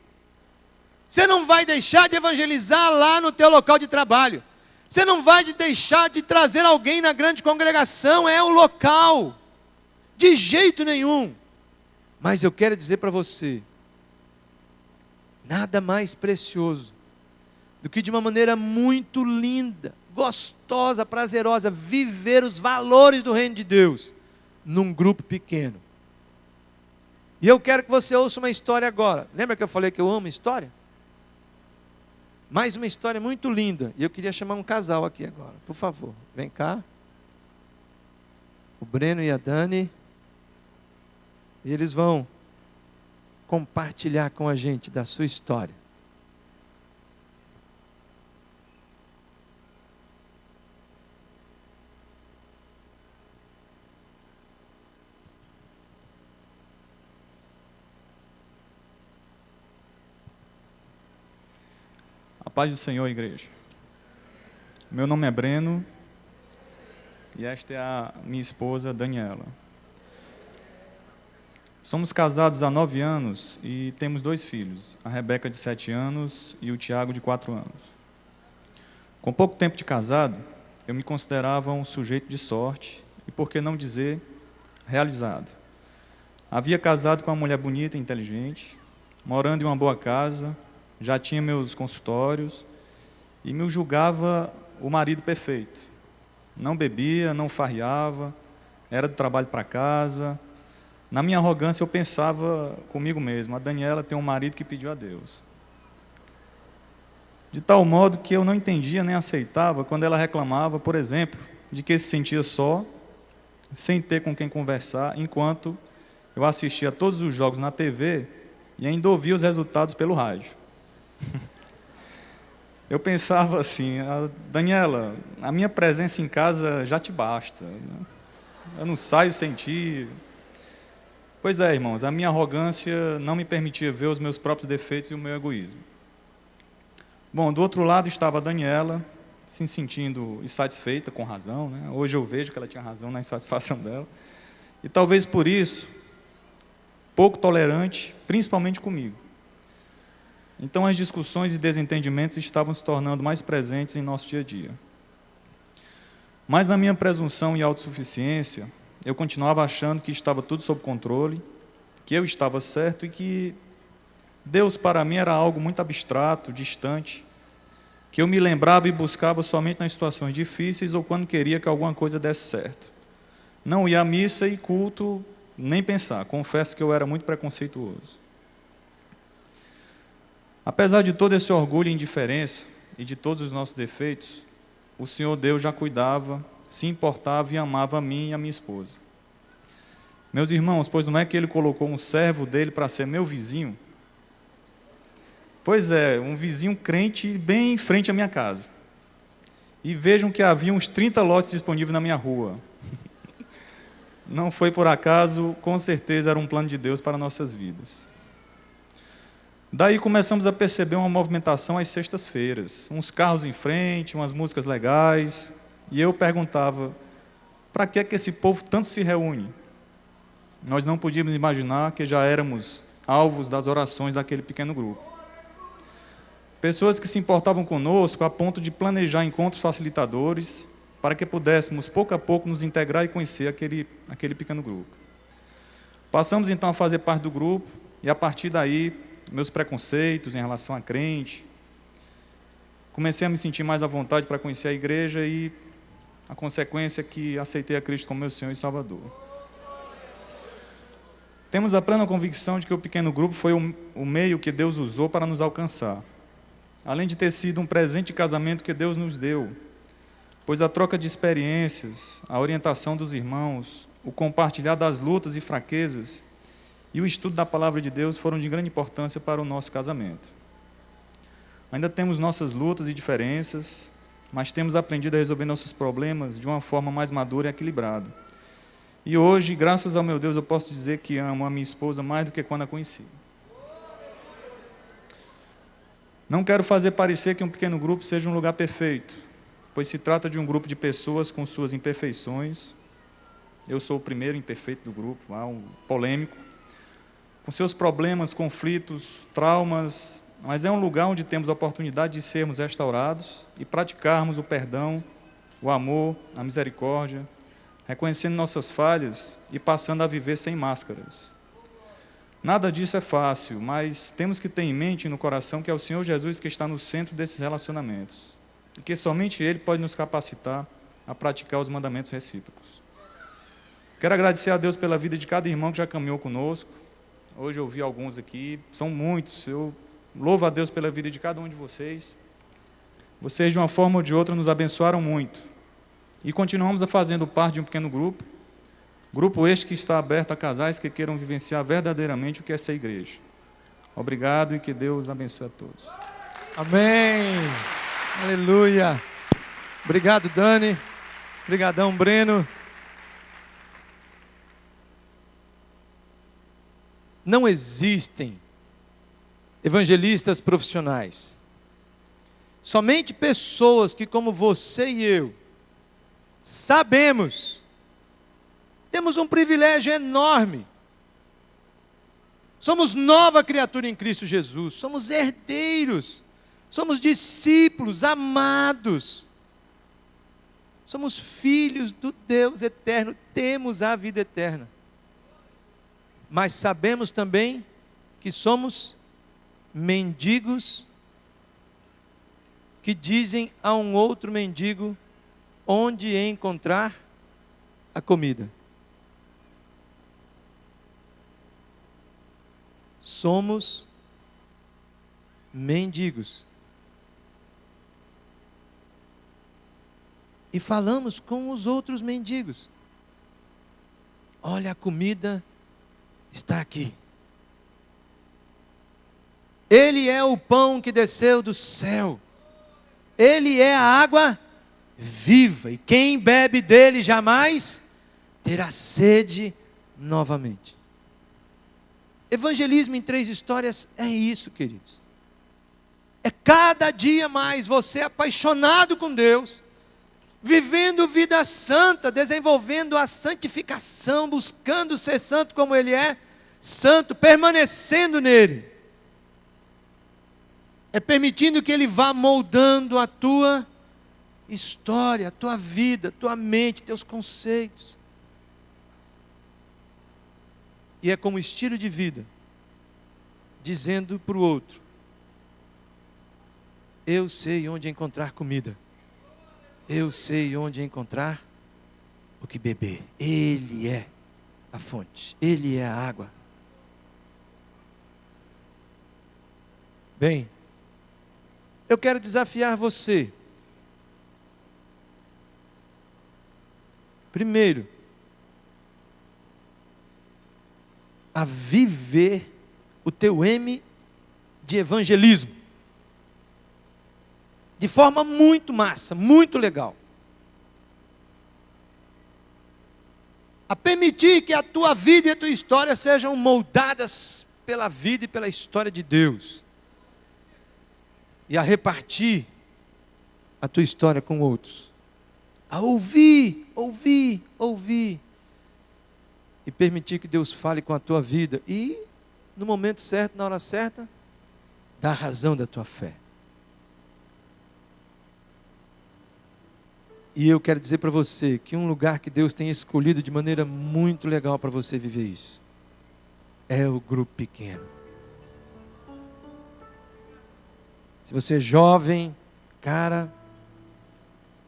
Você não vai deixar de evangelizar lá no teu local de trabalho. Você não vai deixar de trazer alguém na grande congregação, é o local. De jeito nenhum. Mas eu quero dizer para você, nada mais precioso do que de uma maneira muito linda, gostosa, prazerosa, viver os valores do reino de Deus num grupo pequeno. E eu quero que você ouça uma história agora. Lembra que eu falei que eu amo história? Mais uma história muito linda. E eu queria chamar um casal aqui agora. Por favor, vem cá. O Breno e a Dani. E eles vão compartilhar com a gente da sua história. A paz do Senhor, igreja. Meu nome é Breno e esta é a minha esposa, Daniela. Somos casados há 9 anos e temos 2 filhos, a Rebeca de 7 anos e o Tiago de 4 anos. Com pouco tempo de casado, eu me considerava um sujeito de sorte e, por que não dizer, realizado. Havia casado com uma mulher bonita e inteligente, morando em uma boa casa, já tinha meus consultórios e me julgava o marido perfeito. Não bebia, não farreava, era do trabalho para casa. Na minha arrogância eu pensava comigo mesmo, a Daniela tem um marido que pediu a Deus. De tal modo que eu não entendia nem aceitava quando ela reclamava, por exemplo, de que se sentia só, sem ter com quem conversar, enquanto eu assistia a todos os jogos na TV e ainda ouvia os resultados pelo rádio. Eu pensava assim, Daniela, a minha presença em casa já te basta, né? Eu não saio sem ti. Pois é, irmãos, a minha arrogância não me permitia ver os meus próprios defeitos e o meu egoísmo. Bom, do outro lado estava a Daniela, se sentindo insatisfeita, com razão, né? Hoje eu vejo que ela tinha razão na insatisfação dela. E talvez por isso, pouco tolerante, principalmente comigo. Então as discussões e desentendimentos estavam se tornando mais presentes em nosso dia a dia. Mas na minha presunção e autossuficiência, eu continuava achando que estava tudo sob controle, que eu estava certo e que Deus para mim era algo muito abstrato, distante, que eu me lembrava e buscava somente nas situações difíceis ou quando queria que alguma coisa desse certo. Não ia à missa e culto, nem pensar. Confesso que eu era muito preconceituoso. Apesar de todo esse orgulho e indiferença e de todos os nossos defeitos, o Senhor Deus já cuidava, se importava e amava a mim e a minha esposa. Meus irmãos, pois não é que Ele colocou um servo dele para ser meu vizinho? Pois é, um vizinho crente bem em frente à minha casa. E vejam que havia uns 30 lotes disponíveis na minha rua. Não foi por acaso, com certeza era um plano de Deus para nossas vidas. Daí começamos a perceber uma movimentação às sextas-feiras, uns carros em frente, umas músicas legais, e eu perguntava, para que é que esse povo tanto se reúne? Nós não podíamos imaginar que já éramos alvos das orações daquele pequeno grupo. Pessoas que se importavam conosco a ponto de planejar encontros facilitadores para que pudéssemos, pouco a pouco, nos integrar e conhecer aquele pequeno grupo. Passamos então a fazer parte do grupo, e a partir daí, meus preconceitos em relação a crente comecei a me sentir mais à vontade para conhecer a igreja e a consequência é que aceitei a Cristo como meu Senhor e Salvador. Temos a plena convicção de que o pequeno grupo foi o meio que Deus usou para nos alcançar, além de ter sido um presente de casamento que Deus nos deu, pois a troca de experiências, a orientação dos irmãos, o compartilhar das lutas e fraquezas e o estudo da palavra de Deus foram de grande importância para o nosso casamento. Ainda temos nossas lutas e diferenças, mas temos aprendido a resolver nossos problemas de uma forma mais madura e equilibrada. E hoje, graças ao meu Deus, eu posso dizer que amo a minha esposa mais do que quando a conheci. Não quero fazer parecer que um pequeno grupo seja um lugar perfeito, pois se trata de um grupo de pessoas com suas imperfeições. Eu sou o primeiro imperfeito do grupo, um polêmico, com seus problemas, conflitos, traumas, mas é um lugar onde temos a oportunidade de sermos restaurados e praticarmos o perdão, o amor, a misericórdia, reconhecendo nossas falhas e passando a viver sem máscaras. Nada disso é fácil, mas temos que ter em mente e no coração que é o Senhor Jesus que está no centro desses relacionamentos e que somente Ele pode nos capacitar a praticar os mandamentos recíprocos. Quero agradecer a Deus pela vida de cada irmão que já caminhou conosco. Hoje eu vi alguns aqui, são muitos. Eu louvo a Deus pela vida de cada um de vocês. Vocês, de uma forma ou de outra, nos abençoaram muito. E continuamos fazendo parte de um pequeno grupo. Grupo este que está aberto a casais que queiram vivenciar verdadeiramente o que é ser igreja. Obrigado e que Deus abençoe a todos. Amém. Aleluia. Obrigado, Dani. Obrigadão, Breno. Não existem evangelistas profissionais. Somente pessoas que, como você e eu, sabemos, temos um privilégio enorme. Somos nova criatura em Cristo Jesus, somos herdeiros, somos discípulos amados, somos filhos do Deus eterno, temos a vida eterna. Mas sabemos também que somos mendigos que dizem a um outro mendigo onde encontrar a comida. Somos mendigos. E falamos com os outros mendigos. Olha, a comida está aqui. Ele é o pão que desceu do céu. Ele é a água viva. E quem bebe dele jamais terá sede novamente. Evangelismo em 3 histórias é isso, queridos. É cada dia mais você apaixonado com Deus, vivendo vida santa, desenvolvendo a santificação, buscando ser santo como Ele é santo, permanecendo nele. É permitindo que Ele vá moldando a tua história, a tua vida, a tua mente, teus conceitos. E é como estilo de vida, dizendo para o outro: eu sei onde encontrar comida, eu sei onde encontrar o que beber. Ele é a fonte, Ele é a água. Bem, eu quero desafiar você. Primeiro, a viver o teu M de evangelismo. De forma muito massa, muito legal. A permitir que a tua vida e a tua história sejam moldadas pela vida e pela história de Deus. E a repartir a tua história com outros. A ouvir, ouvir, ouvir. E permitir que Deus fale com a tua vida. E, no momento certo, na hora certa, dar a razão da tua fé. E eu quero dizer para você que um lugar que Deus tem escolhido de maneira muito legal para você viver isso é o grupo pequeno. Se você é jovem, cara,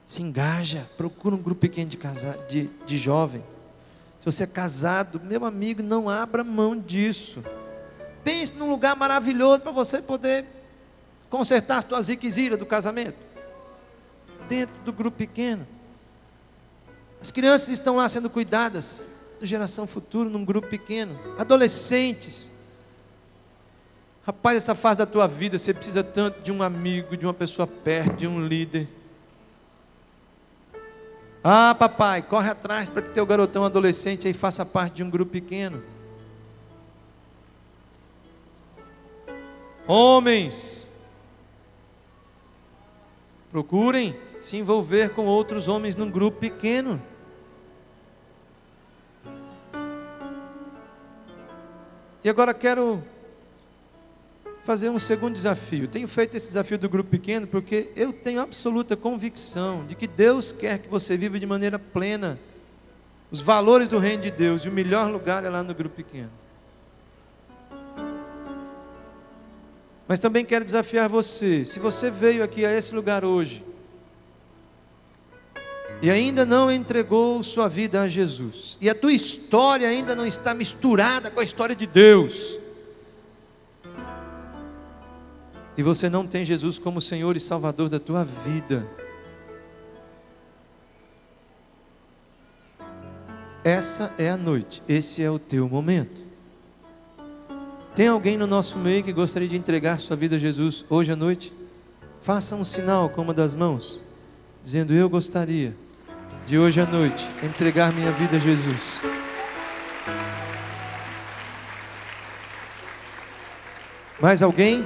se engaja, procura um grupo pequeno de jovem. Se você é casado, meu amigo, não abra mão disso. Pense num lugar maravilhoso para você poder consertar as suas ziquezira do casamento. Dentro do grupo pequeno. As crianças estão lá sendo cuidadas da geração futura num grupo pequeno. Adolescentes. Rapaz, essa fase da tua vida, você precisa tanto de um amigo, de uma pessoa perto, de um líder. Ah, papai, corre atrás para que teu garotão adolescente aí faça parte de um grupo pequeno. Homens, procurem se envolver com outros homens num grupo pequeno. E agora quero fazer um segundo desafio. Tenho feito esse desafio do grupo pequeno porque eu tenho absoluta convicção de que Deus quer que você viva de maneira plena os valores do reino de Deus, e o melhor lugar é lá no grupo pequeno. Mas também quero desafiar você, se você veio aqui a esse lugar hoje e ainda não entregou sua vida a Jesus, e a tua história ainda não está misturada com a história de Deus, e você não tem Jesus como Senhor e Salvador da tua vida, essa é a noite, esse é o teu momento. Tem alguém no nosso meio que gostaria de entregar sua vida a Jesus hoje à noite? Faça um sinal com uma das mãos, dizendo: eu gostaria de hoje à noite entregar minha vida a Jesus. Mais alguém?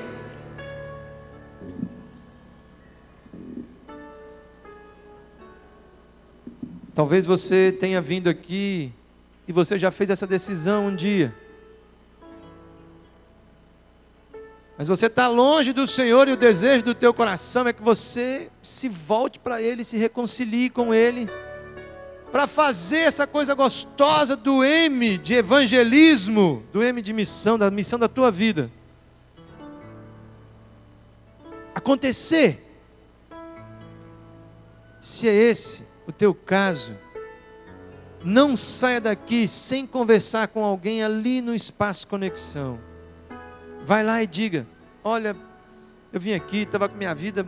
Talvez você tenha vindo aqui e você já fez essa decisão um dia. Mas você está longe do Senhor e o desejo do teu coração é que você se volte para Ele, se reconcilie com Ele, para fazer essa coisa gostosa do M de evangelismo, do M de missão, da missão da tua vida acontecer. Se é esse o teu caso, não saia daqui sem conversar com alguém ali no Espaço Conexão. Vai lá e diga: olha, eu vim aqui, estava com minha vida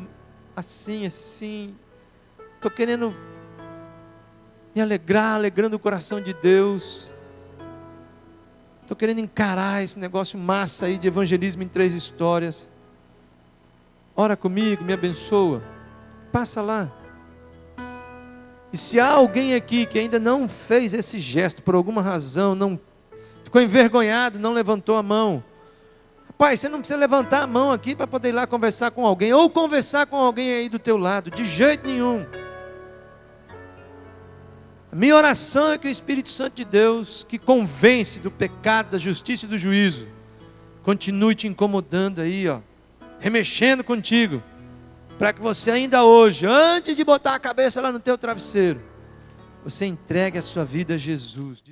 assim, estou querendo me alegrar, alegrando o coração de Deus, estou querendo encarar esse negócio massa aí de evangelismo em 3 histórias, ora comigo, me abençoa, passa lá. E se há alguém aqui que ainda não fez esse gesto, por alguma razão, não ficou envergonhado, não levantou a mão, pai, você não precisa levantar a mão aqui para poder ir lá conversar com alguém, ou conversar com alguém aí do teu lado, de jeito nenhum. A minha oração é que o Espírito Santo de Deus, que convence do pecado, da justiça e do juízo, continue te incomodando aí, ó, remexendo contigo, para que você ainda hoje, antes de botar a cabeça lá no teu travesseiro, você entregue a sua vida a Jesus.